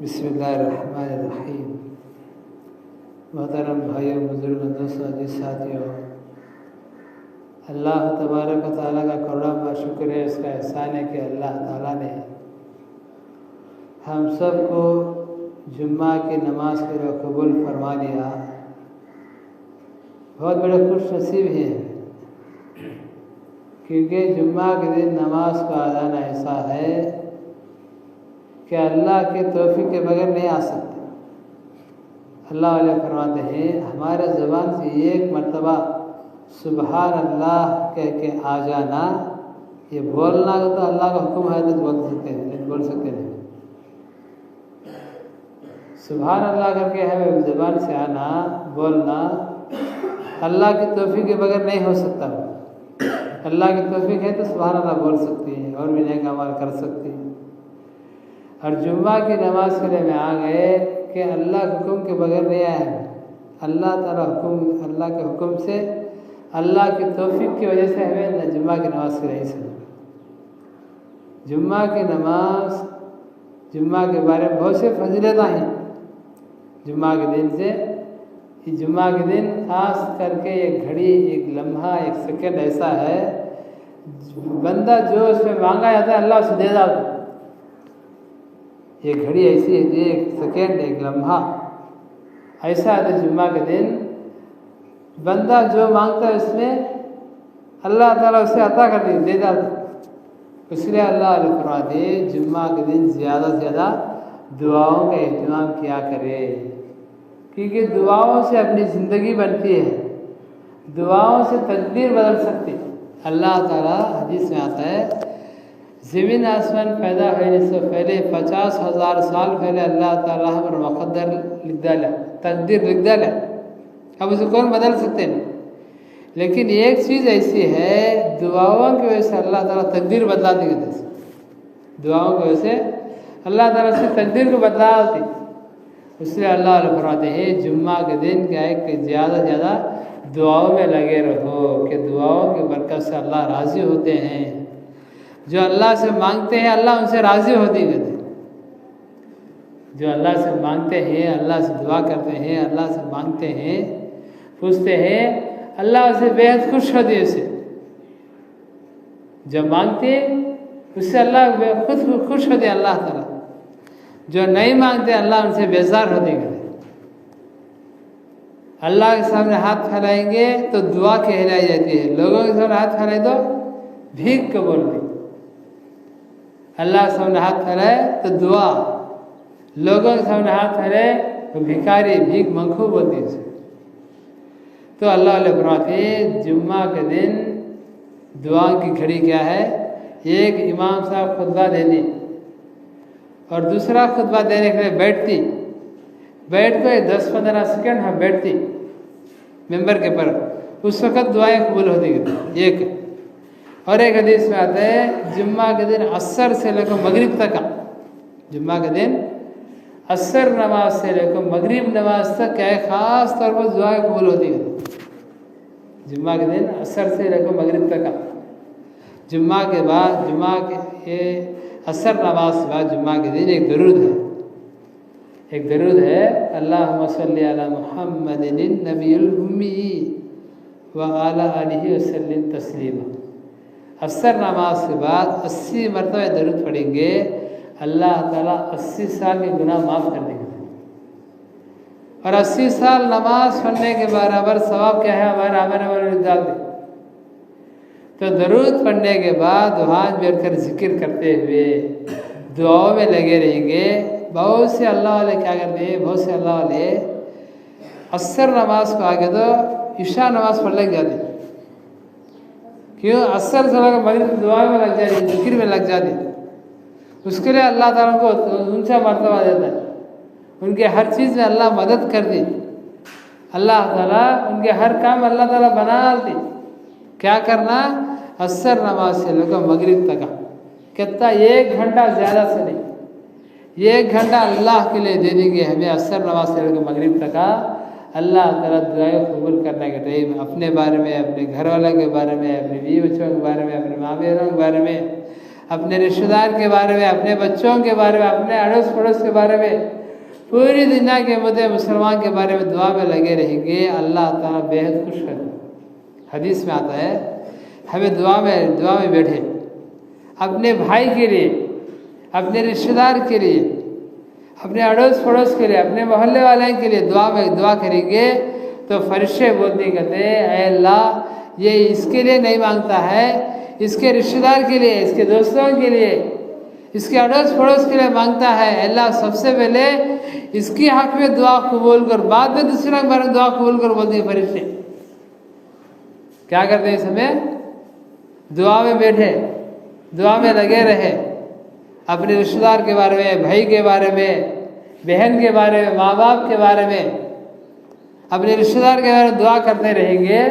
बिस्मिल्लाहिर्रहमानिर्रहीम। मोहतरम भाइयों, बुजुर्गों, दोस्तों, जी साथियों, अल्लाह तबारक व तआला का करोड़ों शुक्र है, इसका एहसान है कि अल्लाह ताला ने हम सबको जुम्मा की नमाज के लिए कबूल फरमा लिया। बहुत बड़े खुश नसीब हैं, क्योंकि जुम्मा के दिन नमाज का अजान ऐसा है कि अल्लाह के तौफीक के बगैर नहीं आ सकते। अल्लाह वाले फरमाते हैं, हमारे ज़बान से एक मर्तबा सुबहान अल्लाह कह के आ जाना, ये बोलना तो अल्लाह का हुक्म है तो बोल सकते हैं, नहीं बोल सकते नहीं। सुबहान अल्लाह करके हमें ज़बान से आना, बोलना अल्लाह की तौफीक के बगैर नहीं हो सकता। अल्लाह की तौफीक है तो सुबहान अल्लाह बोल सकती है और भी नेक अमल कर सकती है। और जुम्मा की नमाज के लिए में आ गए कि अल्लाह के हुक्म के बगैर नहीं आया है। अल्लाह ताला हुक्म, अल्लाह के हुक्म से, अल्लाह की तौफीक की वजह से हमें न जुम्मा की नमाज के लिए सुना। जुम्मा की नमाज, जुम्मा के बारे में बहुत से फजीलत हैं। जुम्मा के दिन से, जुम्मा के दिन खास करके एक घड़ी, एक लम्हा, एक सेकंड ऐसा है, बंदा जो उसमें मांगा जाता है अल्लाह उसे दे जाता है। ये घड़ी ऐसी है, एक सेकेंड, एक लम्हा ऐसा है। जुम्मा के दिन बंदा जो मांगता है उसमें अल्लाह ताला उसे अता कर दे जाता है। इसलिए अल्लाह फरमाते हैं, जुम्मा के दिन ज़्यादा से ज़्यादा दुआओं का एहतमाम किया करे, क्योंकि दुआओं से अपनी ज़िंदगी बनती है, दुआओं से तकदीर बदल सकती है। अल्लाह ताला हदीस में आता है, ज़मीन आसमान पैदा होने से पहले 50,000 साल पहले अल्लाह ताला पर मुक़द्दर लिख डाला, तकदीर लिख डाला। अब उसे कौन बदल सकते हैं? लेकिन एक चीज़ ऐसी है, दुआओं की वजह से अल्लाह ताला तकदीर बदला देगा। दुआओं की वजह से अल्लाह ताला से तकदीर को बदला देती। इसलिए अल्लाह फरमाते हैं, जुम्मा के दिन क्या है कि ज़्यादा से ज़्यादा दुआओं में लगे रहो, कि दुआओं की बरकत से अल्लाह राज़ी होते हैं। जो अल्लाह से मांगते हैं अल्लाह उनसे राज़ी होती है। जो अल्लाह से मांगते हैं, अल्लाह से दुआ करते हैं, अल्लाह से मांगते हैं, पूछते हैं, अल्लाह उसे बेहद खुश होती है। उसे जो मांगते उससे अल्लाह खुद खुश होते हैं अल्लाह ताला। जो नहीं मांगते अल्लाह उनसे बेजार होते हैं। अल्लाह के सामने हाथ फैलाएंगे तो दुआ कहलाई जाती है, लोगों के सामने हाथ फैलाए तो भीख कबूल नहीं। अल्लाह के सामने हाथ फैलाए तो दुआ, लोगों के सामने हाथ फैलाए तो भिखारी, भीख मंगू बोलती है। तो अल्लाह फरमाते जुम्मा के दिन दुआ की घड़ी क्या है? एक इमाम साहब खुतबा देने, और दूसरा खुतबा देने के लिए बैठ के 10-15 सेकंड हम बैठती मेंबर के पर, उस वक़्त दुआएं कबूल होती थी। एक और एक हदीस में आता है जुम्मा के दिन असर से लेकर मगरिब तक, जुम्मा के दिन असर नमाज से लेकर मगरिब नमाज तक क्या है ख़ास तौर पर दुआएं कबूल होती थी। जुम्मा के दिन असर से लेकर मगरिब तक, जुम्मा के बाद जुम्मा के असर नमाज के बाद जुम्मा के दिन एक दरूद है अल्लाहुम्मा सल्ली अला मुहम्मदिन नबियुल उम्मी व अला आलिहि वसल्लिम तस्लीमा। असर नमाज के बाद 80 मरतबा दरूद पढ़ेंगे, अल्लाह ताला 80 साल के गुनाह माफ़ कर देंगे। और 80 साल नमाज पढ़ने के बराबर सवाब क्या है हमारे आमन डाल दे। तो दरूद पढ़ने के बाद वहाँ बैठकर जिक्र करते हुए दुआओं में लगे रहेंगे। बहुत से अल्लाह वाले क्या करते हैं, बहुत से अल्लाह वाले असर नमाज को आगे तो इशा नमाज पढ़ लग जाते, क्यों असर से लगा मगरिब दुआ में लग जाती, जिक्र में लग जाती। उसके लिए अल्लाह ताला को ऊंचा मर्तबा देता है, उनके हर चीज़ में अल्लाह मदद कर दी, अल्लाह ताला उनके हर काम अल्लाह ताला बना दी। क्या करना, असर नमाज से लेकर मगरिब तक कितना 1 घंटा ज़्यादा से नहीं, 1 घंटा अल्लाह के लिए दे देंगे हमें। असर नमाज से लेकर मगरिब तक अल्लाह ताला दुआएं कबूल करने के टाइम अपने बारे में, अपने घर वालों के बारे में, अपने बीवी बच्चों के बारे में, अपने माँ बहनों के बारे में, अपने रिश्तेदार के बारे में, अपने बच्चों के बारे में, अपने अड़ोस पड़ोस के बारे में, पूरी दुनिया के मुद्दे मुसलमान के बारे में दुआ में लगे रहेंगे। अल्लाह ताला बेहद खुश है। हदीस में आता है हमें दुआ में बैठे अपने भाई के लिए, अपने रिश्तेदार के लिए, अपने अड़ोस पड़ोस के लिए, अपने मोहल्ले वाले के लिए दुआ करेंगे तो फरिश्ते बोलते कहते ऐ अल्लाह ये इसके लिए नहीं मांगता है, इसके रिश्तेदार के लिए, इसके दोस्तों के लिए, इसके अड़ोस पड़ोस के लिए मांगता है। अल्लाह सबसे पहले इसकी हक में दुआ कबूल कर, बाद में दूसरा के बारे में दुआ कबूल कर बोलते हैं फरिश्ते। क्या करते हैं इस समय, दुआ में बैठे, दुआ में लगे रहे, अपने रिश्तेदार के बारे में, भाई के बारे में, बहन के बारे में, माँ बाप के बारे में, अपने रिश्तेदार के बारे में दुआ करते रहेंगे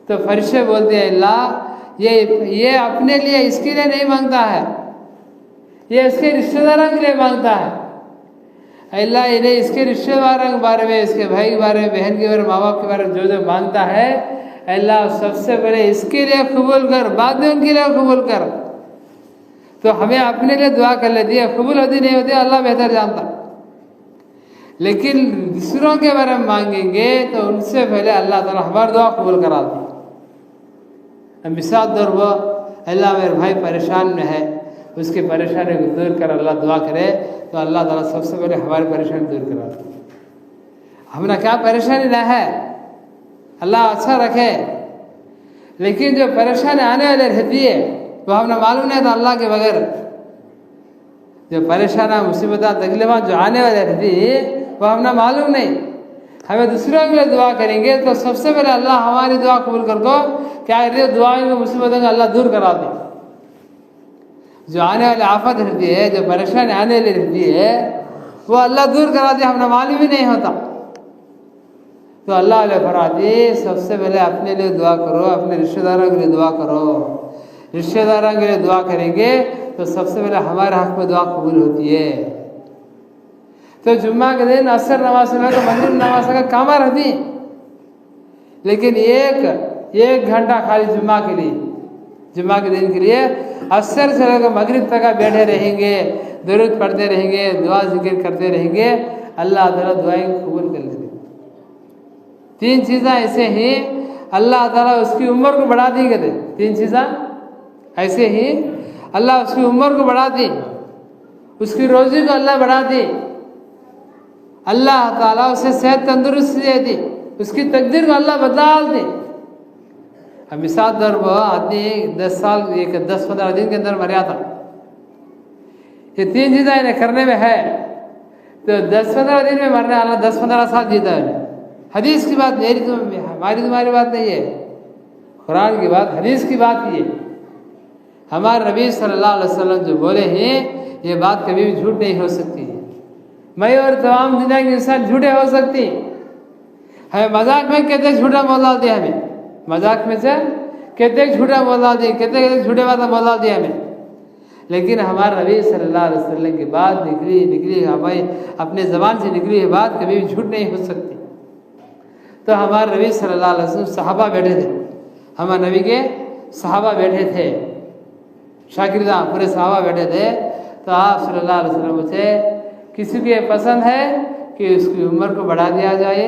तो फरिश्ते बोलते हैं अल्लाह ये अपने लिए इसके लिए नहीं मांगता है, ये इसके रिश्तेदारों के लिए मांगता है। अल्लाह इन्हें इसके रिश्तेदारों के बारे में, इसके भाई के बारे में, बहन के बारे में, माँ बाप के बारे में जो मांगता है अल्लाह सबसे पहले इसके लिए कबूल कर, बाद में उनके लिए कबूल कर। तो हमें अपने लिए दुआ कर लेती है, कबूल होती नहीं होती अल्लाह बेहतर जानता। लेकिन दूसरों के बारे में मांगेंगे तो उनसे पहले अल्लाह ताला हमारी दुआ कबूल कराती। मिसाल दौर वो अल्लाह मेरे भाई परेशान में है, उसकी परेशानी को दूर कर अल्लाह दुआ करे तो अल्लाह ताला सबसे पहले हमारी परेशानी दूर कराती। हमारा क्या परेशानी ना है, अल्लाह अच्छा रखे, लेकिन जो परेशानी आने वाली रहती है वो हमें मालूम नहीं था। अल्लाह के बगैर जो परेशानी मुसीबत तकलीफा जो आने वाली रहती है वो हमें मालूम नहीं। हमें दूसरों के लिए दुआ करेंगे तो सबसे पहले अल्लाह हमारी दुआ कबूल कर दो। क्या कहते दुआओं में मुसीबतों का अल्लाह दूर करा दे। जो आने वाली आफत रहती है, जो परेशानी आने वाली रहती है वो अल्लाह दूर करा दे, हमें मालूम ही नहीं होता। तो अल्लाह फरमाते सबसे पहले अपने लिए दुआ करो, अपने रिश्तेदारों के लिए दुआ करो। रिश्तेदारों के लिए दुआ करेंगे तो सबसे पहले हमारे हक में दुआ कबूल होती है। तो जुम्मा के दिन असर नमाज से तो मंदिर नमाज का काम रहती, लेकिन एक घंटा खाली जुम्मा के लिए, जुम्मा के दिन के लिए असर से लेकर मगरिब तक बैठे रहेंगे, दुरूद पढ़ते रहेंगे, दुआ जिक्र करते रहेंगे, अल्लाह ताला दुआएं कबूल कर लेंगे। 3 चीज़ें ऐसे ही अल्लाह ताला उसकी उम्र को बढ़ा दी गए। 3 चीज़ें ऐसे ही अल्लाह उसकी उम्र को बढ़ा दी, उसकी रोजी को अल्लाह बढ़ा दी, अल्लाह ताला उसे सेहत तंदुरुस्ती दे दी, उसकी तकदीर को अल्लाह बदल दी। अब मिसाल दर वो आदमी 10-15 दिन के अंदर मर था। ये 3 चीज़ें इन्हें करने में है तो 10-15 दिन में मरने वाला 10-15 साल जीता है। हदीस की बात मेरी तो हमारी तुम्हारी बात नहीं है, कुरान की बात, हदीस की बात ये। हमारे नबी सल्लल्लाहु अलैहि वसल्लम जो बोले हैं ये बात कभी भी झूठ नहीं हो सकती है। मैं और तमाम दुनिया के इंसान झूठे हो सकती, हमें मजाक में कहते झूठा बोला दिया, हमें मजाक में से कहते झूठा बोला दिए, कहते झूठे बात बोला दिया हमें। लेकिन हमारे नबी सल्लल्लाहु अलैहि वसल्लम की बात निकली हमारी अपने ज़बान से निकली है बात कभी भी झूठ नहीं हो सकती। तो हमारे नबी सल्लल्लाहु अलैहि वसल्लम सहाबा बैठे थे, हमारे नबी के सहाबा बैठे थे, शागिर्दां पूरे सहाबा बैठे थे। तो आप सल्लल्लाहु अलैहि वसल्लम से किसी को ये पसंद है कि उसकी उम्र को बढ़ा दिया जाए,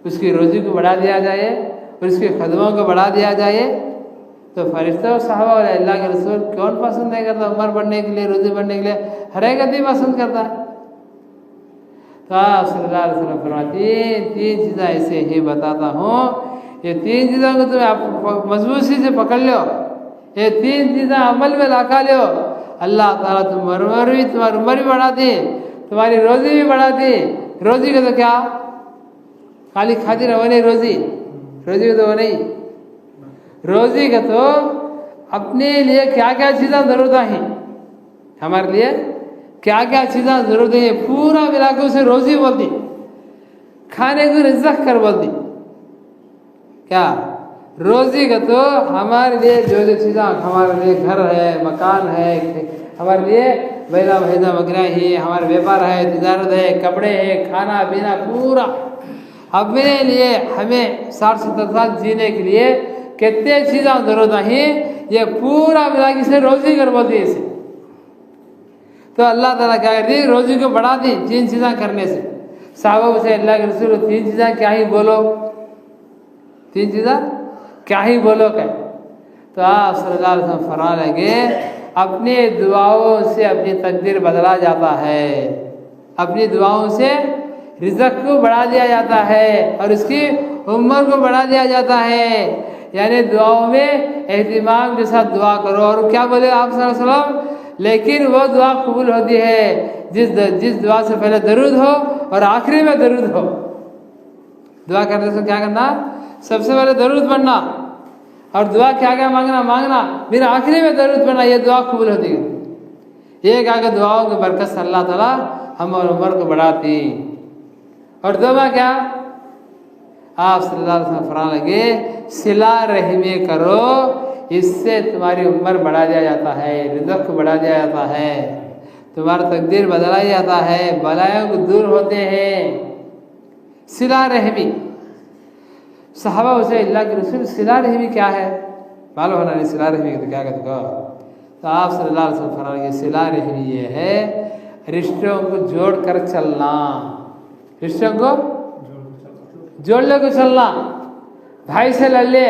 उसकी रोज़ी को बढ़ा दिया जाए और उसके कदमों को बढ़ा दिया जाए, तो फरिश्ते और सहाबा और अल्लाह के रसूल कौन पसंद नहीं करता? उम्र बढ़ने के लिए, रोज़ी बढ़ने के लिए हर एक आदमी पसंद करता है। तो आप सल्लल्लाहु अलैहि वसल्लम फरमाते तीन चीज़ें ऐसे ही बताता हूँ, ये तीन चीज़ों को तुम आप मजबूती से पकड़ लो, ये तीन चीज़ें अमल में लगा लो, अल्लाह ताला तुम्हारी उम्र भी बढ़ा दी, तुम्हारी रोज़ी भी बढ़ा दी। रोज़ी का तो क्या खाली खातिर हो नहीं, रोज़ी का तो वो नहीं, रोज़ी का तो अपने लिए क्या क्या चीज़ें ज़रूरत है, हमारे लिए क्या क्या चीज़ें ज़रूरत है पूरा मिला के उसे रोज़ी बोल दी, खाने को रिज़्क़ कर बोल दी। क्या रोज़ी का तो हमारे लिए जो चीज़ें, हमारे लिए घर है, मकान है, हमारे लिए बैला भैजा वगैरह है, हमारा व्यापार है, तिजारत है, कपड़े है, खाना पीना पूरा अपने लिए हमें 60-70 साल जीने के लिए कितने चीज़ें ज़रूरत है, ये पूरा मिला के इसे रोज़ी कर बोलती है इसे। तो अल्लाह ताला क्या करती है, रोज़ी को बढ़ा दी तीन चीज़ें करने से। साहबों से अल्लाह के रसूल तीन चीज़ें क्या ही बोलो, तीन चीज़ें क्या ही बोलो क्या? तो आप सल्लल्लाहु अलैहि वसल्लम फरमान लगे अपनी दुआओं से अपनी तकदीर बदला जाता है, अपनी दुआओं से रिज़्क़ को बढ़ा दिया जाता है और उसकी उम्र को बढ़ा दिया जाता है। यानी दुआओं में एहतिमाम के साथ दुआ करो। और क्या बोले आप सल्लल्लाहु अलैहि वसल्लम, लेकिन वो दुआ कबूल होती है जिस दुआ से पहले दरूद हो और आखिरी में दरूद हो। दुआ करने से क्या करना, सबसे पहले दरूद पढ़ना और दुआ क्या क्या मांगना फिर आखिरी में दरूद पढ़ना, ये दुआ कबूल होती है। ये क्या कि दुआओं की बरकत से अल्लाह ताला हम और उम्र को बढ़ाती। और दुआ क्या, आप सल्लल्लाहु अलैहि वसल्लम फरमान लगे सिला रहमी करो, इससे तुम्हारी उम्र बढ़ा दिया जाता है, रिज़्क़ को बढ़ा दिया जाता है, तुम्हारा तकदीर बदला जाता है, बलायों को दूर होते हैं। सिला रहमी, सहाबा उसे अल्लाह के रसूल सिला रहमी क्या है मालूम होना नहीं, सिला रहमी तो क्या कहते हो? तो आप सल्लल्लाहु अलैहि वसल्लम फरमाएंगे सिला रहमी ये है रिश्तों को जोड़ कर चलना, रिश्तों को जोड़ने को चलना। भाई से लड़ ले,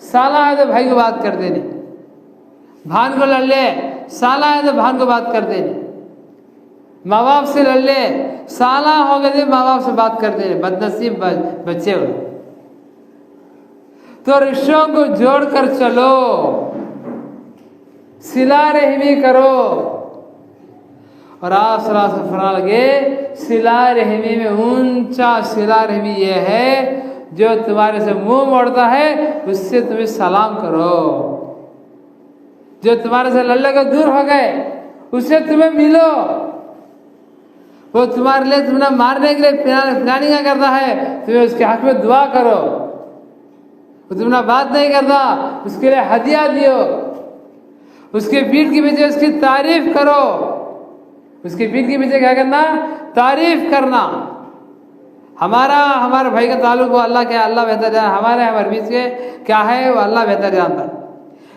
साला है तो भाई को बात कर देनी, भान को लड़ ले, साला है तो भान को बात कर देनी, माँ बाप से लड़ ले, साला हो गए माँ बाप से बात कर देनी, बदनसीब बच्चे हो। तो रिश्तों को जोड़ कर चलो, सिला रहमी करो। और आप सल्लल्लाहु अलैहि वसल्लम फरमान लगे सिला रहमी में ऊंचा सिला रहमी ये है जो तुम्हारे से मुंह मोड़ता है उससे तुम्हें सलाम करो, जो तुम्हारे से लल्ले को दूर हो गए उससे तुम्हें मिलो, वो तुम्हारे लिए तुम्हें मारने के लिए प्लानिंग करता है तुम्हें उसके हक में दुआ करो, वो तुम्हें बात नहीं करता उसके लिए हदिया दियो, उसके पीठ के पीछे उसकी तारीफ करो, उसके पीठ के पीछे क्या करना, तारीफ करना। हमारे भाई का ताल्लुक वो अल्लाह क्या, अल्लाह बेहतर जाना, हमारे बीच के क्या है वो अल्लाह बेहतर जानता है।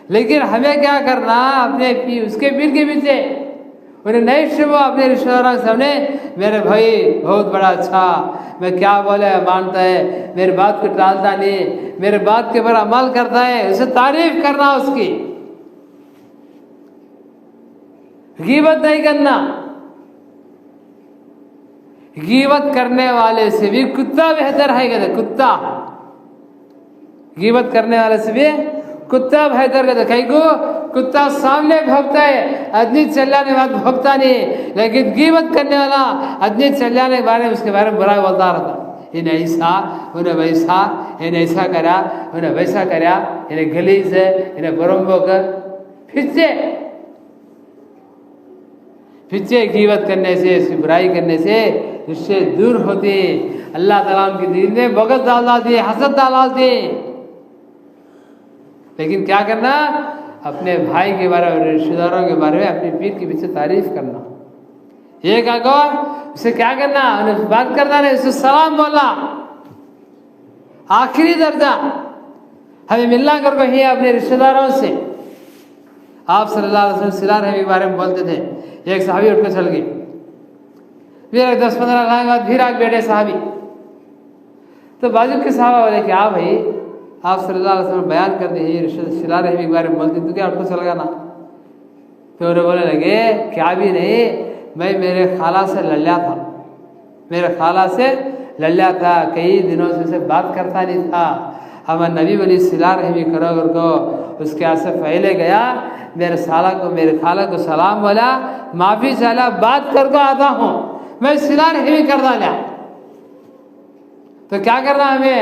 लेकिन हमें क्या करना, अपने उसके पीठ के पीछे उन्हें नहीं शुभ अपने रिश्तेदारों के सामने मेरे भाई बहुत बड़ा अच्छा, मैं क्या बोले मानता है, मेरी बात को टालता नहीं, मेरे बात के ऊपर अमल करता है, उसे तारीफ करना, उसकी गीबत नहीं करना। गीबत करने वाले से भी कुत्ता बेहतर है, कहते कुत्ता, गीबत करने वाले से भी कुत्ता बेहतर कहते। कहीं को कुत्ता सामने भोगता है, आदमी चिल्लाने बाद भोगता नहीं, लेकिन गीबत करने वाला आदमी चिल्लाने के बारे में उसके बारे में बुरा बोलता रहता, इन्हें ऐसा उन्हें वैसा, इन्हें ऐसा करा उन्हें वैसा करा, इन्हें गलीज है, इन्हें बरम्बो कर फिर से। पीछे गीबत करने से, इसकी बुराई करने से रिश्ते दूर होते। अल्लाह ताला उनके दिल में बग़ज़ डाल दिए, हसद डाल दिए। लेकिन क्या करना, अपने भाई के बारे में, रिश्तेदारों के बारे में अपनी पीठ के पीछे तारीफ करना। ये क्या कहो, उसे क्या करना, उन्हें बात करना नहीं, उसे सलाम बोलना। आखिरी दर्जा हमें मिलना कर को ही अपने रिश्तेदारों से। आप सल्लल्लाहु अलैहि वसल्लम सिला रहमी के बारे में बोलते थे। एक सहाबी उठ कर चल गए, फिर 10-15 लाख बाद फिर आगे बैठे सहाबी। तो बाजू के साहबा बोले क्या भाई, आप सल्लल्लाहु अलैहि वसल्लम बयान कर दिए रिश्ते सिला रहमी के बारे में बोलते, तो क्या उठ कर चल गया ना। तो उन्हें बोलने लगे क्या भी नहीं, मैं मेरे खाला से लड़ था, मेरे खाला से लड़ था, कई दिनों से उसे बात करता नहीं था। अब नबी बोली सिला रहमी करो अगर को, उसके हाथ से पहले गया, मेरे साला को, मेरे खाला को सलाम बोला, माफ़ी चाला, बात कर को आता हूँ, मैं सिला रहमी कर डाला। तो क्या करना हमें,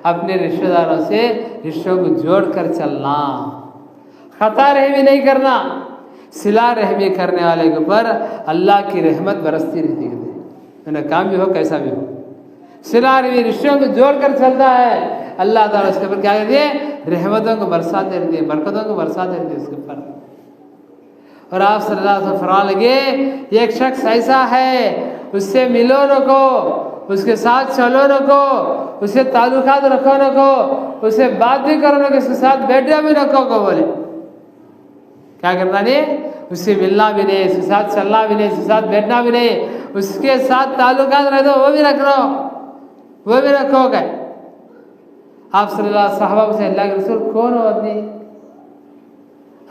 अपने रिश्तेदारों से रिश्तों को जोड़ कर चलना, खता रहमी नहीं करना। सिला रहमी करने वाले के ऊपर अल्लाह की रहमत बरसती रहती है, उन्हें काम भी हो कैसा भी हो। सिला रहमी रिश्तों को जोड़ कर चलता है, अल्लाह ताला उसके ऊपर क्या कहती है, रहमतों को बरसाते रहती है, बरकतों को बरसाते रहती है उसके ऊपर। और आप सल्लल्लाहु अलैहि वसल्लम फरमान लगे, एक शख्स ऐसा है, उससे मिलो न को, उसके साथ चलो न को, उससे ताल्लुकात रखो न को, उससे बात भी करो न को, उसके साथ बैठना भी न को बोले। क्या करना नहीं, उससे मिलना भी नहीं, उसके साथ चलना भी नहीं, उसके साथ बैठना भी नहीं, उसके साथ ताल्लुकात रह दो वो भी रख लो, वो भी रखो गए। आप सल्लल्लाहु अलैहि वसल्लम से अल्लाह के रसूल कौन हो आदमी,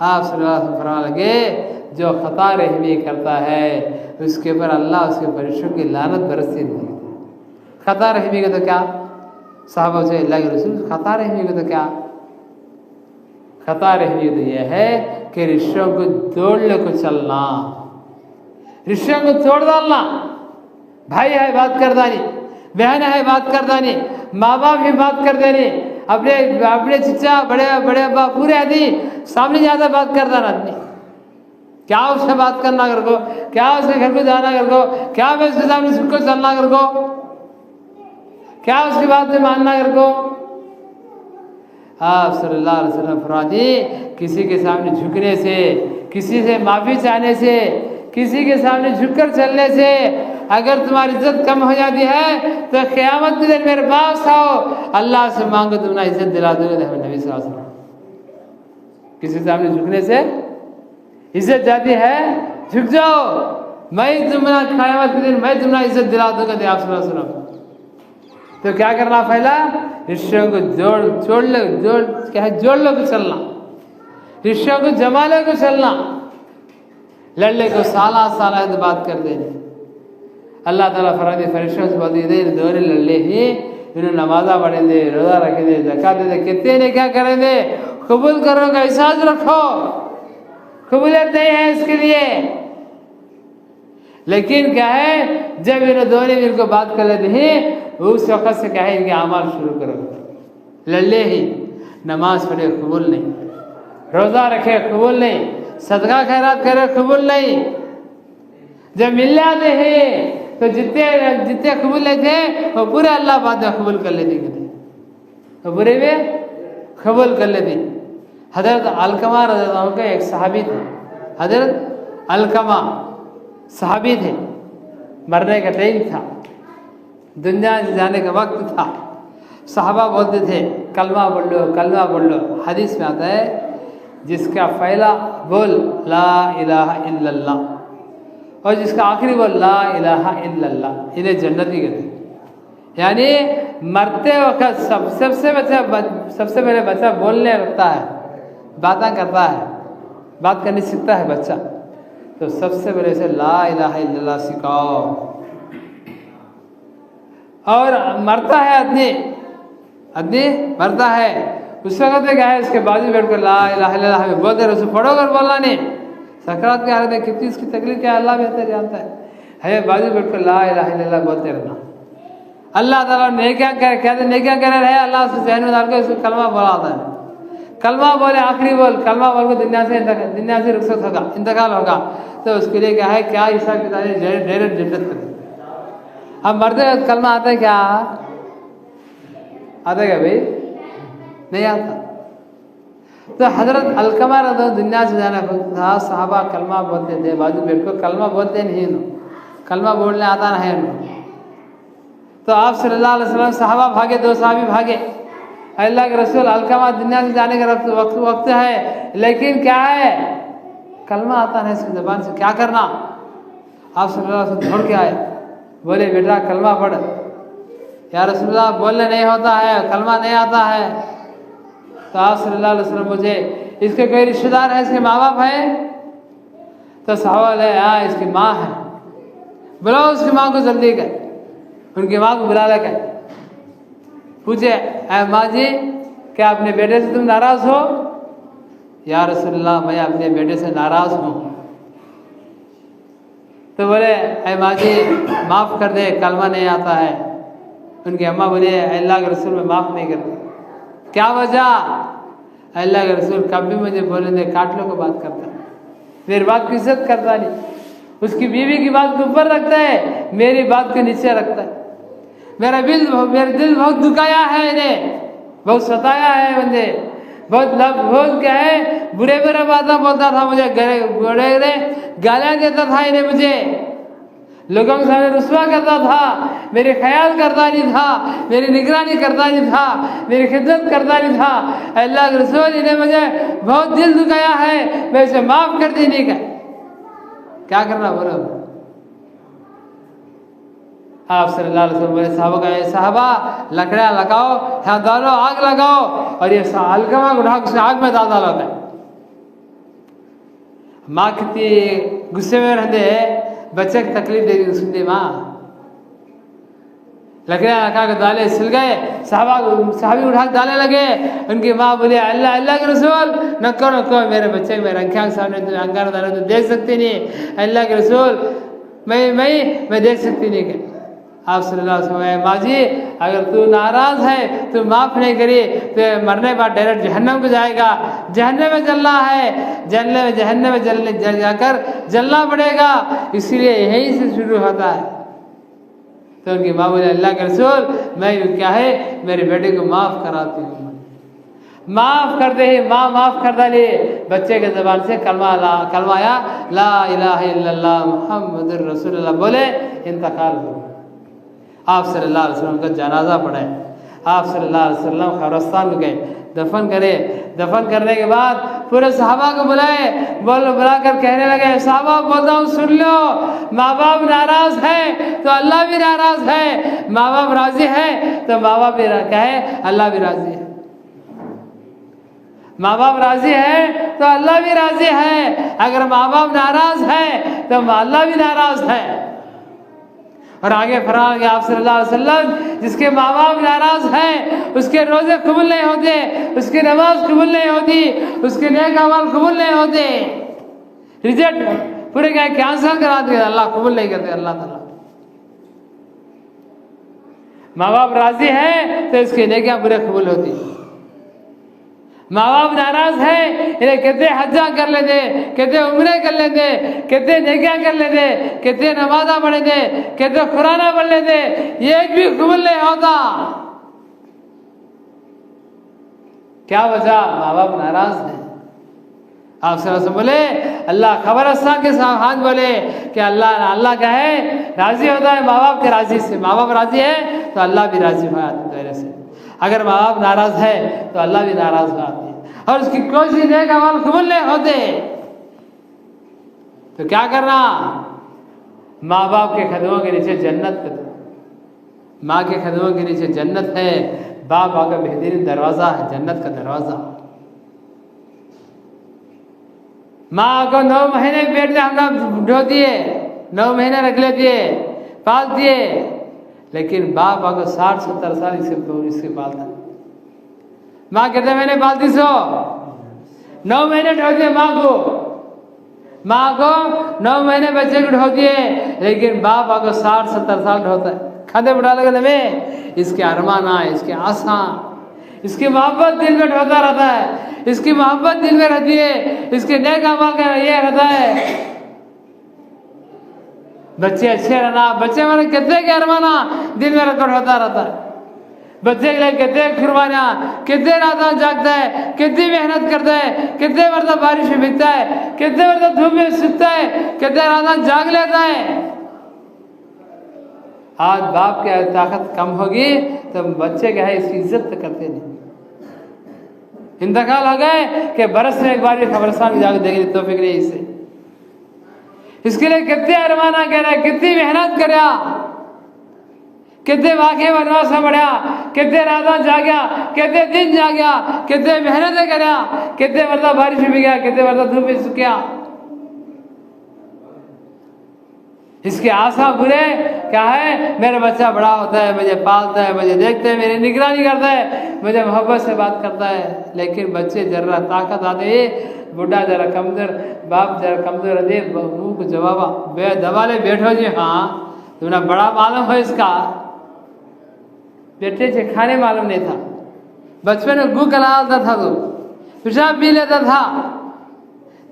आप सल्लल्लाहु अलैहि वसल्लम फरमान लगे, जो खता रहमी करता है उसके ऊपर अल्लाह उसके फरिश्तों की लानत बरसती रहती है। खता रहमी का तो क्या, साहबा से अल्लाह के रसूल खता रहमी का तो क्या, खता रहमी तो यह है कि रिश्तों को तोड़ने को चलना, रिश्तों को तोड़ डालना। भाई है बात कर दानी, बहन है बात कर दानी, माँ बाप भी बात कर देनी, अपने चिच्चा बड़े बड़े अब्बा पूरे आदि सामने ज़्यादा बात कर देना आदमी। क्या उससे बात करना कर को, क्या उसके घर को जाना कर को, क्या मैं उसके सामने सबको चलना कर को, क्या उसकी बात में मानना कर को। आप सल्लल्लाहु अलैहि वसल्लम फरमाते, किसी के सामने झुकने से, किसी से माफ़ी चाहने से, किसी के सामने झुककर चलने से अगर तुम्हारी इज्जत कम हो जाती है तो क़यामत के दिन मेरे पास आओ, अल्लाह से मांगो, तुमने इज्जत दिला दोगे। नबी सल्लल्लाहु अलैहि वसल्लम, किसी के सामने झुकने से इज्जत जाती है, झुक जाओ, मैं तुम्हारा क़यामत के दिन मैं तुम्हारा इज्जत दिला दूंगा। आप सल्लल्लाहु अलैहि वसल्लम, तो क्या करना, पहला रिश्तों को जोड़ लो को चलना, रिश्तों को जमा लो को चलना। लड़ने को साला साला तो बात कर देने। अल्लाह ताला फरमाते फरिश्तों से बोलते दे दोरे लड़ले ही इन्होंने नमाजा पढ़े दे, रोज़ा रखे दे, ज़कात दे, कितने ने क्या करे दे, कबूल करो का एहसास रखो, कबूलियत नहीं है इसके लिए। लेकिन क्या है, जब इन्होंने दोनों मिल को बात कर लेते हैं उस वक़्त से क्या है, इनके अमाल शुरू करो। लड़ले ही नमाज पढ़े कबूल नहीं, रोज़ा रखे कबूल नहीं, सदका खैरात करे कबूल नहीं। जब मिल जाते हैं तो जितने कबूल लेते वो पूरे अल्लाह बाद में कबूल कर लेते, तो बुरे में कबूल कर लेते। हज़रत अलकमा रज़ी अल्लाह अन्हु का एक सहाबी थे, हज़रत अलकमा सहाबी थे, मरने का टाइम था, दुनिया जाने का वक्त था। सहाबा बोलते थे कलमा बोल लो, कलमा बोल लो। हदीस में आता है जिसका पहला बोल ला इलाहा इल्लल्लाह और जिसका आखिरी बोल ला इलाहा इल्लल्लाह, इन्हें जन्नती कहते। यानी मरते वक्त सबसे पहले बच्चा बोलने लगता है, बातें करता है, बात करनी सीखता है बच्चा, तो सबसे पहले से ला इलाहा इल्लल्लाह सिखाओ। और मरता है आदमी मरता है, उस वक्त क्या है, उसके बाजू बैठ कर ला इलाहा इल्लल्लाह हमें बोलते रहो, उसे पढ़ो कर बोलना नहीं। सकरात के हालत में कितनी उसकी तकलीफ क्या अल्लाह बेहतर जानता है, हमें बाजू बैठ कर ला इलाहा इल्लल्लाह बोलते रहना। अल्लाह ताला नेकियां कहते नेकियां कर रहे हैं, अल्लाह से जहन में डाल के उसको कलमा बोलाता है। कलमा बोले, आखिरी बोल, कलमा बोल को दुनिया से रुखसत होगा, इंतकाल होगा, तो उसके लिए क्या है, क्या हिसाब किताब है, डायरेक्ट जन्नत कर। अब मरते वक्त कलमा आता है क्या? आता है क्या भाई? नहीं आता। तो हजरत अलकमा रज़ी दुनिया से जाना था, साहबा कलमा बोलते थे, बाजू बैठ को कलमा बोलते नहीं, कलमा बोलने आता नहीं उनको। तो आप सल्लल्लाहु अलैहि वसल्लम, साहबा भागे, 2 साहबी भागे, अल्लाह के रसूल अलकमा दुनिया से जाने का वक्त है, लेकिन क्या है, कलमा आता नहीं इसकी ज़बान से, क्या करना? आप सल्लल्लाहु अलैहि वसल्लम दौड़ के आए, बोले बेटा कलमा पढ़। या रसूलल्लाह बोलने नहीं होता है, कलमा नहीं आता है। तो आप सल्लल्लाहु अलैहि वसल्लम मुझे, इसके कोई रिश्तेदार है, इसके माँ बाप है? तो सवाल है, हाँ इसकी माँ है। बुलाओ उसकी माँ को जल्दी कर। उनकी माँ को बुला लेकर पूछे, माँ जी क्या अपने बेटे से तुम नाराज हो? या रसूलल्लाह मैं अपने बेटे से नाराज हूँ। तो बोले, ऐ माँ जी माफ़ कर दे, कलमा नहीं आता है। उनकी अम्मा बोले, अल्लाह के रसूल में माफ़ नहीं करते। क्या वजह? अल्लाह के रसूल कभी मुझे बोले दे, काट लो को बात करता है, मेरी बात की इज्जत करता नहीं, उसकी बीवी की बात को ऊपर रखता है, मेरी बात को नीचे रखता है। मेरा दिल बहुत दुखाया है इन्हें, बहुत सताया है बंदे, बहुत क्या है, बुरे बातें बोलता था मुझे, बड़े गालियाँ देता था इन्हें, मुझे लोगों के सामने रुस्वा करता था, मेरे ख्याल करता नहीं था, मेरी निगरानी करता नहीं था, मेरी खिदमत करता नहीं था। अल्लाह के रसूल इन्हें मुझे बहुत दिल दुखाया है, मैं इसे माफ़ कर देने का क्या करना बोलो? आप सल्लल्लाहु अलैहि वसल्लम बोले साहबा का, साहबा लकड़ियाँ लगाओ, यहाँ डालो, आग लगाओ, और ये अलकमा उठा के आग में डाल डालो है। माँ कितनी गुस्से में रहते, बच्चे की तकलीफ दे दी सुनते, माँ लकड़ियाँ लगा के डाले, सिल गए, साहबी उठा के डालने लगे। उनकी माँ बोले, अल्लाह के रसूल नको, मेरे बच्चे मेरे अंखियाँ के सामने तुम अंगार डालो तो देख सकती नहीं, अल्लाह के रसूल मैं देख सकती नहीं। क्या आप सल्लल्लाहु अलैहि वसल्लम, माँ जी अगर तू नाराज़ है, तू माफ़ नहीं करी, तो मरने के बाद डायरेक्ट जहन्नम को जाएगा, जहन्नम में जलना है, जहन्नम में जाकर जलना पड़ेगा, इसीलिए यहीं से शुरू होता है। तो उनकी माँ बोले, अल्लाह के रसूल मैं क्या है, मेरे बेटे को माफ़ कराती हूँ। माफ़ करते ही माँ माफ़ कर डाली, बच्चे के ज़बान से कलमाया ला इलाहा इल्लल्लाह मुहम्मदुर रसूलुल्लाह बोले, इंतकाल हो। आप सल्लल्लाहु अलैहि वसल्लम का जनाजा पढ़े, आप सल्लल्लाहु अलैहि वसल्लम कब्रिस्तान में गए, दफन करे। दफन करने के बाद पूरे सहाबा को बुलाकर कहने लगे, साहबा बोलता हूँ सुन लो, माँ बाप नाराज़ है तो अल्लाह भी नाराज़ है, माँ बाप राज़ी है तो माँ बाप भी कहे अल्लाह भी राज़ी है, माँ बाप राज़ी है तो अल्लाह भी राज़ी है, अगर माँ बाप नाराज़ है तो अल्लाह भी नाराज़ है। और आगे फरमान किया आप सल्लल्लाहु अलैहि वसल्लम, जिसके माँ बाप नाराज़ हैं उसके रोज़े कबूल नहीं होते, उसकी नमाज कबूल नहीं होती, उसके नेक अमल कबूल नहीं होते, रिजेक्ट पूरे क्या कैंसिल करा दिए, अल्लाह कबूल नहीं करते। अल्लाह ताला माँ बाप राज़ी है तो इसकी नेकियां पूरे कबूल होती। माँ बाप नाराज़ है, इन्हें कितने हज्जा कर लेते, कितने उम्रे कर लेते, कितने नेकियां कर लेते, कितने नमाज़ा पढ़े थे, कितने कुराना पढ़ लेते, ये एक भी कबूल नहीं होता। क्या वजह? माँ बाप नाराज़ हैं। आप सब बोले अल्लाह खबरस्तान के साथ हाथ बोले कि अल्लाह का है राज़ी होता है माँ बाप के राज़ी से, माँ बाप राज़ी है तो अल्लाह भी राज़ी हो जाते हैं से। अगर माँ बाप नाराज़ है तो अल्लाह भी नाराज़ हो जाती है और उसकी कोई सी नेक अमल कबूल नहीं होते। तो क्या करना? माँ बाप के कदमों के नीचे जन्नत, माँ के कदमों के नीचे जन्नत है, बाप का बेहतरीन दरवाज़ा है, जन्नत का दरवाज़ा। माँ को 9 महीने पेट में हम ढो दिए, 9 महीने रख लेते, पाल दिए, लेकिन बाप को 60-70 साल इससे पालता। माँ कितने महीने पालती सो? 9 महीने ढो दिए माँ को 9 महीने बच्चे को ढो दिए, लेकिन बाप को 60-70 साल ढोता है। खाते बढ़ा लगे में इसके अरमाना, इसके आशा, इसकी मोहब्बत दिल में ढोता रहता है, इसकी मोहब्बत दिल में रहती है, इसके नेक अमल का ये रहता है। बच्चे अच्छे रहना, बच्चे मैंने कितने के अरमाना दिल में रखकर होता रहता है। बच्चे के लिए कितने कुर्बानियाँ, कितने रात जागता है, कितनी मेहनत करता है, कितने मरतब बारिश में भीगता है, कितने मरतब धूप में सूखता है, कितने रात जाग लेता है। आज बाप की ताकत कम होगी तो बच्चे क्या है इसकी इज्जत तो करते नहीं। इंतकाल हो गए कि बरस में एक बार भी खबरस्तान जाकर देखेंगे तो फिक्र नहीं इसे। इसके लिए कितने अरमाना कह रहा है, कितनी मेहनत कर, कितने वाक़े बनवास में बढ़िया, कितने रात जाग्या, कितने दिन जाग्या, कितने मेहनतें करया, कितने मतलब बारिश में भी गया, कितने मतलब धूप में सूखा। इसकी आशा बुरे क्या है, मेरा बच्चा बड़ा होता है, मुझे पालता है, मुझे देखता है, मेरी निगरानी करता है, मुझे मोहब्बत से बात करता है। लेकिन बच्चे जरा ताकत आते, बुढ़ा जरा कमजोर, बाप जरा कमजोर दे, मुँह को जवाब बे दबा ले बैठो जी। हाँ तुम्हें बड़ा मालूम है इसका। बेटे से खाने मालूम नहीं था, बचपन में गू कलाता था, तो पेशाब पी लेता था।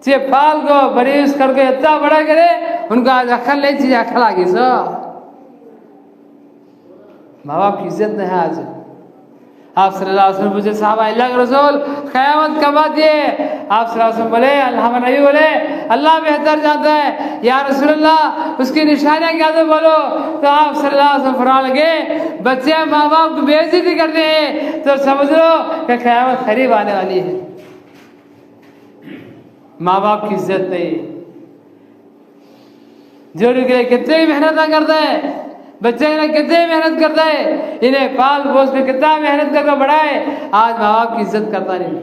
चे पाल को बरीस करके इतना बड़ा करे, उनका आज अक्ल नहीं चीज अक्ल आ गई। सो माँ बाप की इज्जत नहीं है। आज आप सल्लल्लाहु अलैहि वसल्लम पूछे साहबा अल्लाह के रसूल क़यामत कब आती है? आप सल्लल्लाहु अलैहि वसल्लम बोले, अल्लाह नबी बोले अल्लाह बेहतर जानता है या रसूलल्लाह, उसकी निशानियाँ क्या तो बोलो। तो आप सल्लल्लाहु अलैहि वसल्लम फरमाने लगे, बच्चे माँ बाप को बेइज्जती करते हैं तो समझ लो कि क़यामत करीब आने वाली है। माँ बाप की इज्जत नहीं, जो के लिए कितनी मेहनत करता है, बच्चे के लिए कितनी मेहनत करता है, इन्हें पाल पोस में कितना मेहनत करके बढ़ाए, आज माँ बाप की इज्जत करता नहीं।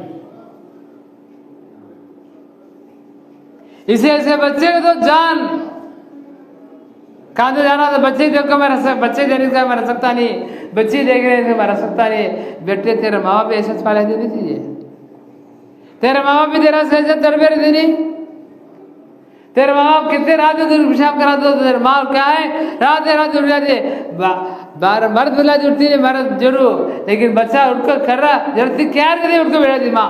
इसे ऐसे बच्चे को तो जान कहाँ तो जाना, तो बच्चे देख कर बच्चे देने का मर सकता नहीं, बच्चे देख रहे थे मर सकता नहीं। बेटे तेरे माँ बाप ऐसे वाले देनी चाहिए, तेरे माँ बाप भी तेरा से तरबियत देनी। तेरे माँ बाप कितने रात दूर पेशाब कराते हो, तेरे माँ क्या है रात उठ जाते, मर्द बुला उठती है मर्द जरूर, लेकिन बच्चा उठकर कर रहा जरूरत क्या करे, उठकर बैठा थी माँ।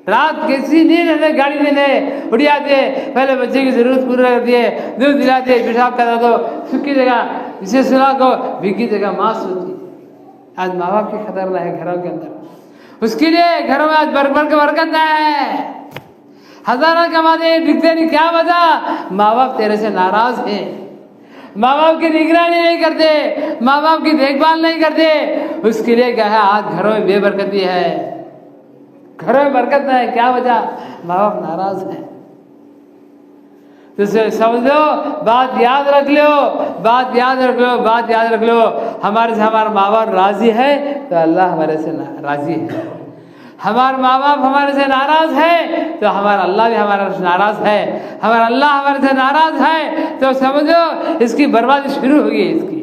रात किसी नींद है, गाड़ी नींद है, उठ जाते, पहले बच्चे की जरूरत पूरी करती है, दूध दिलाते, पेशाब करा दो, सूखी जगह इसे सुला को, भीगी जगह माँ सोती। आज माँ बाप की खतरना है घरों के अंदर, उसके लिए घरों में आज बरकत है। हजारों कमाते दिखते नहीं, क्या वजह? माँ बाप तेरे से नाराज है, माँ बाप की निगरानी नहीं करते, माँ बाप की देखभाल नहीं करते। उसके लिए क्या है, आज घरों में बेबरकती है, घरों में बरकत है। क्या वजह? माँ बाप नाराज है। तो समझ लो, बात याद रख लो, बात याद रख लो, बात याद रख लो। हमारे से हमारा माँ बाप राजी है तो अल्लाह हमारे से राजी है। हमारे माँ बाप हमारे से नाराज है तो हमारा अल्लाह भी हमारे से नाराज है। हमारा अल्लाह हमारे से नाराज है तो समझो इसकी बर्बादी शुरू होगी। इसकी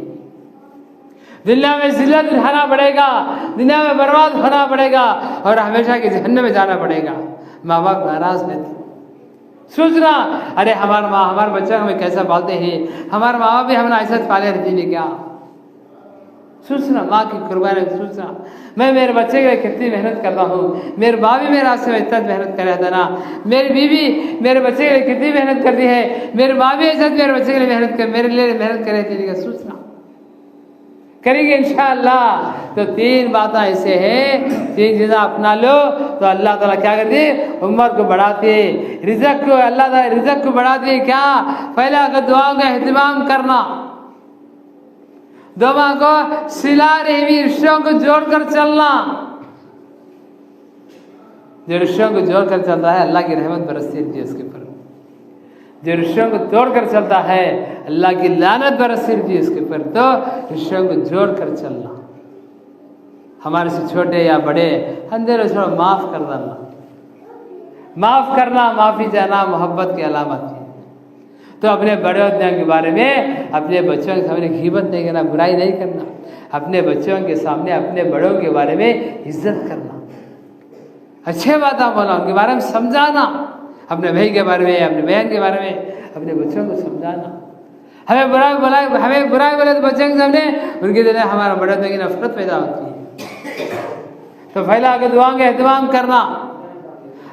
दुनिया में जिल्लत उठाना पड़ेगा, दुनिया में बर्बाद होना पड़ेगा और हमेशा के जहन्नम में जाना पड़ेगा। माँ बाप नाराज है तो सोचना, अरे हमारे बच्चे हमें कैसा पालते हैं, हमारे माँ बाप भी हमें ऐसा पाले रहती है क्या? सोचना, माँ की कुर्बानी सोचना। मैं मेरे बच्चे के लिए कितनी मेहनत करता हूँ, मेरे माँ भी मेरे रास्ते में इतना मेहनत कर रहा था ना, मेरी बीवी मेरे बच्चे के लिए कितनी मेहनत करती है, मेरी माँ भी ऐसा मेरे बच्चे के लिए मेरे लिए मेहनत कर रही थी। सोचना करेंगे इंशाअल्लाह। तो तीन बातें ऐसे हैं, तीन चीज़ें अपना लो तो अल्लाह ताला क्या करती है, उम्र को बढ़ाती है, रिज़्क़ को अल्लाह ताला रिज़्क़ को बढ़ाती है। क्या? पहला अगर दुआओं का एहतमाम करना, दुआ को सिला रहमी, रिश्तों को जोड़कर चलना। जो रिश्तों को जोड़कर चलता है अल्लाह की रहमत बरसती है उसके ऊपर, जो रिश्तों को तोड़कर चलता है अल्लाह की लानत बरसती है उसके ऊपर। तो रिश्तों को जोड़कर चलना, हमारे से छोटे या बड़े अंधेरे छोड़ो, माफ़ कर देना, माफ़ करना, माफ़ी चाहना मोहब्बत की अलामत है। तो अपने बड़े होने के बारे में अपने बच्चों के सामने गीबत नहीं करना, बुराई नहीं करना, अपने बच्चों के सामने अपने बड़ों के बारे में इज्जत करना, अच्छे बात बोला, उनके बारे में समझाना, अपने भाई के बारे में, अपने बहन के बारे में अपने बच्चों को समझाना। हमें बुराई बोले तो बच्चों के सामने उनके दिल में हमारा बड़े होने की नफरत पैदा होती है। तो पहला कि दुआ का एहतमाम करना,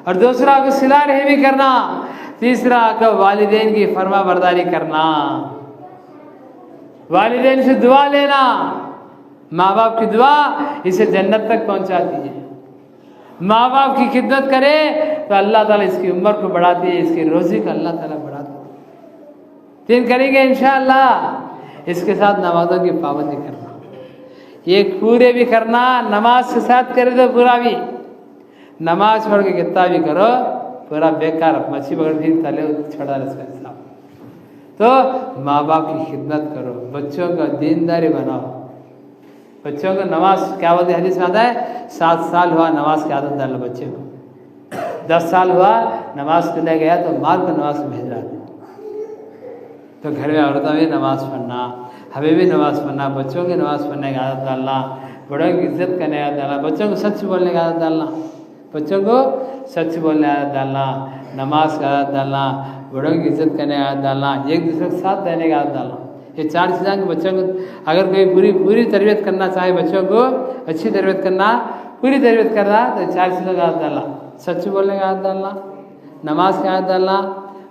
और दूसरा कि सिला रहमी करना, तीसरा कि वालिदैन की फरमा बरदारी करना, वालिदैन से दुआ लेना। माँ बाप की दुआ इसे जन्नत तक पहुंचाती है। माँ बाप की खिदमत करे तो अल्लाह ताला इसकी उम्र को बढ़ाती है, इसकी रोजी को अल्लाह ताला बढ़ाती है। तीन करेंगे इंशाअल्लाह। इसके साथ नमाजों की पाबंदी करना, ये पूरे भी करना, नमाज के साथ करे तो पूरा भी, नमाज छोड़ के कितना भी करो पूरा बेकार, मच्छी पकड़ भी तले छोड़ा इसका। तो माँ बाप की खिदमत करो, बच्चों का दीनदारी बनाओ, बच्चों को नमाज क्या बोलते हैं, हदीस में आता है 7 साल हुआ नमाज की आदत डालो बच्चे को, 10 साल हुआ नमाज के लिए गया तो मार को नमाज भेज रहा था। तो घर में औरतों में नमाज पढ़ना, हमें भी नमाज पढ़ना, बच्चों की नमाज पढ़ने की आदत डालना, बड़ों की इज्जत करने की आदत डालना, बच्चों को सच बोलने की आदत डालना, बच्चों को सच बोलने की आदत डालना, नमाज की आदत डालना, बड़ों की इज्जत करने की आदत डालना, एक दूसरे के साथ रहने की आदत डालना। ये 4 चीज़ें कि बच्चों को अगर कोई पूरी तरबियत करना चाहे, बच्चों को अच्छी तरबियत करना, पूरी तरबियत करना, तो 4 चीज़ों का आदत डालना, सच बोलने का आदत डालना, नमाज की आदत डालना,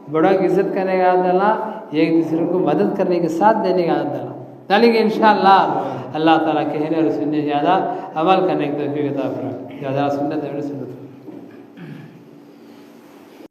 बड़ों की इज्जत करने का आदत डालना, एक दूसरे को मदद करने के साथ देने का आदत डालना। डालेंगे इंशाअल्लाह। अल्लाह ताला कहने और सुनने ज़्यादा अमल करने की तौफीक अता फरमाए। ज़्यादा सुन्नत है सुन्नत